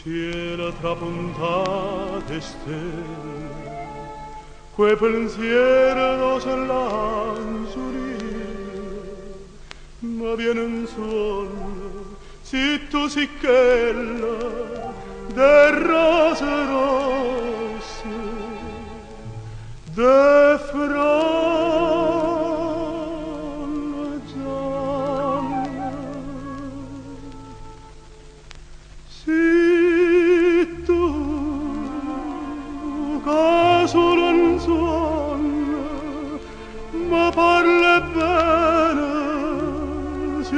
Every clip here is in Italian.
cielo trapuntate stelle, quei pensieri non si lanciano, ma viene un suono, zitto sicchella, de rose rosse, de fronde gialle. Si tu, che solo un suono, ma parla bene, si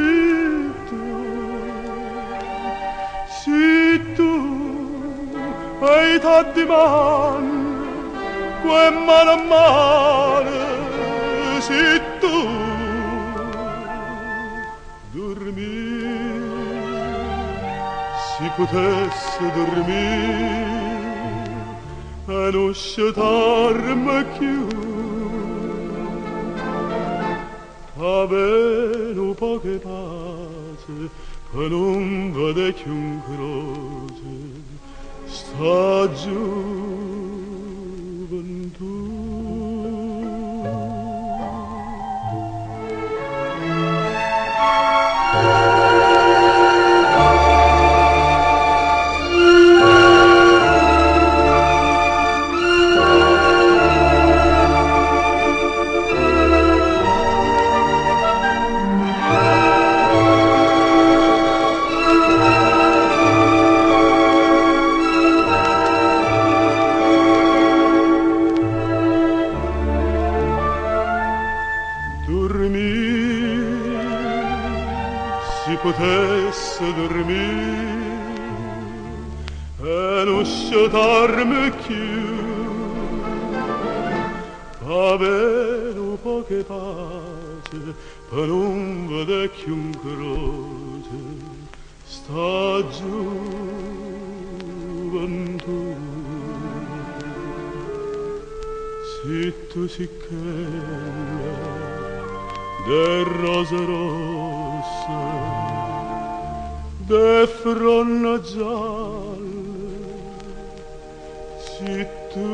tu hai tanti mani, quel mano a mano, si tu dormire, si potesse dormire e non scetarmi più, avere un po' che pace per non vedere più un croce sta gioventù. Dormire, si potesse dormire e non scetarmi più, avere un po' che pace per non vedere più un croce sta gioventù. Si tu si chella de rose rosse, de fronde gialle, si tu